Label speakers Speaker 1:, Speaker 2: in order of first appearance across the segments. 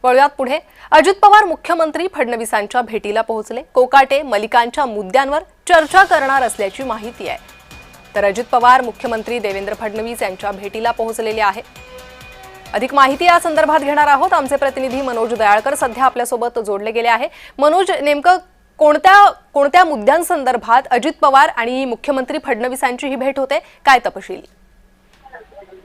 Speaker 1: वळूयात पुढे। अजित पवार मुख्यमंत्री फडणवीसांच्या भेटीला पोहोचले। कोकाटे मलिकांच्या मुद्द्यांवर चर्चा करणार असल्याची माहिती आहे। तर अजित पवार मुख्यमंत्री देवेंद्र फडणवीस यांच्या भेटीला पोहोचलेले आहेत। अधिक माहिती या संदर्भात घेणार आहोत। आमचे प्रतिनिधी मनोज दयाळकर सध्या आपल्या सोबत जोडले गेले आहे। मनोज, नेमकं कोणत्या मुद्द्यांसंदर्भात अजित पवार आणि मुख्यमंत्री फडणवीसांची ही भेट होते, काय तपशील?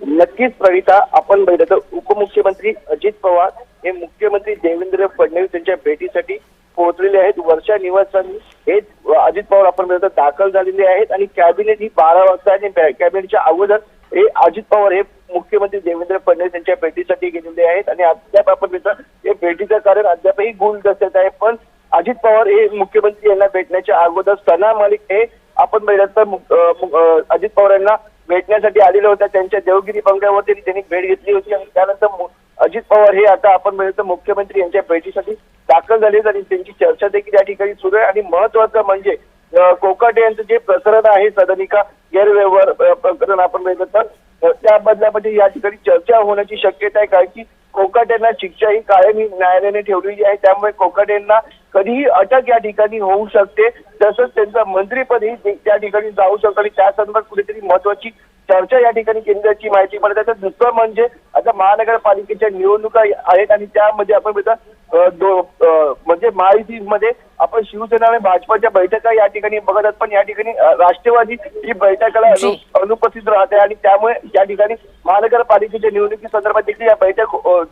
Speaker 2: नक्कीच प्रवीता, आपण बघितलं तर उपमुख्यमंत्री अजित पवार हे मुख्यमंत्री देवेंद्र फडणवीस यांच्या भेटीसाठी पोहोचलेले आहेत। वर्षा निवासस्थानी हे अजित पवार आपण बघितलं दाखल झालेले आहेत आणि कॅबिनेट ही 12 वाजता आणि कॅबिनेटच्या अगोदर हे अजित पवार हे मुख्यमंत्री देवेंद्र फडणवीस यांच्या भेटीसाठी गेलेले आहेत आणि अद्याप आपण बघितलं हे भेटीचं कारण अद्यापही गुल दिसत आहे। पण अजित पवार हे मुख्यमंत्री यांना भेटण्याच्या अगोदर सना मलिक हे आपण बघितलं तर अजित पवार यांना भेटण्यासाठी आलेले होते। त्यांच्या देवगिरी बंगल्यावरती त्यांनी भेट घेतली होती आणि त्यानंतर अजित पवार हे आता आपण बघितलं मुख्यमंत्री यांच्या भेटीसाठी दाखल झाले आणि त्यांची चर्चा देखील या ठिकाणी सुरू आहे। आणि महत्वाचं म्हणजे कोकाटे यांचं जे प्रकरण आहे, सदनिका गैरव्यवहार प्रकरण आपण बघितलं तर त्या बदल्यामध्ये या ठिकाणी चर्चा होण्याची शक्यता आहे, कारण की कोकाटेंना शिक्षा ही कायमी न्यायालयाने ठेवलेली आहे। त्यामुळे कोकाटेंना कधीही अटक या ठिकाणी होऊ शकते, तसंच त्यांचं मंत्रीपदही त्या ठिकाणी जाऊ शकतं आणि त्या संदर्भात कुठेतरी महत्वाची चर्चा या ठिकाणी केंद्राची माहिती पडते। त्याचं दुसरं म्हणजे आता महानगरपालिकेच्या निवडणुका आहेत आणि त्यामध्ये आपण म्हणजे महायुतीमध्ये आपण शिवसेना आणि भाजपच्या बैठका या ठिकाणी बघत आहोत, पण या ठिकाणी राष्ट्रवादी ही बैठकाला अनुपस्थित राहते आणि त्यामुळे या ठिकाणी महानगरपालिकेच्या निवडणुकी संदर्भात देखील या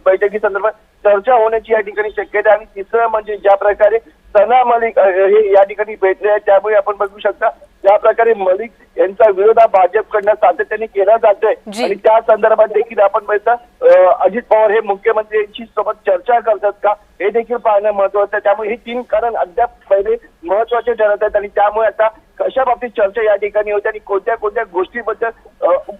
Speaker 2: बैठकी संदर्भात चर्चा होण्याची या ठिकाणी शक्यता आहे। आणि तिसरं म्हणजे ज्या प्रकारे सना मलिक हे या ठिकाणी भेटले आहेत, त्यामुळे आपण बघू शकता ज्या प्रकारे मलिक यांचा विरोध हा भाजपकडनं सातत्याने केला जातोय आणि त्या संदर्भात देखील आपण बघितलं अजित पवार हे मुख्यमंत्र्यांशी सोबत चर्चा करतात का, हे देखील पाहणं महत्वाचं आहे। त्यामुळे हे 3 कारण अद्याप पहिले महत्वाचे ठरत आहेत आणि त्यामुळे आता कशा बाबतीत चर्चा या ठिकाणी होते आणि कोणत्या गोष्टीबद्दल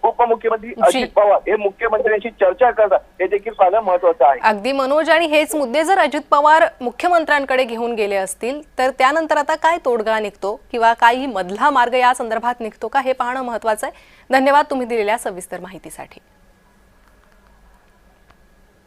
Speaker 2: उपमुख्यमंत्री अजित पवार हे मुख्यमंत्र्यांशी चर्चा करतात, हे देखील पाहणं महत्वाचं आहे।
Speaker 1: अगदी मनोज, आणि हेच मुद्दे जर अजित पवार मुख्यमंत्र्यांकडे घेऊन गेले असतील तर त्यानंतर आता काय तोडगा निघतो किंवा काही मधला मार्ग या संदर्भात निघतो का, हे पाहणं महत्वाचं आहे। धन्यवाद तुम्ही दिलेल्या सविस्तर माहितीसाठी।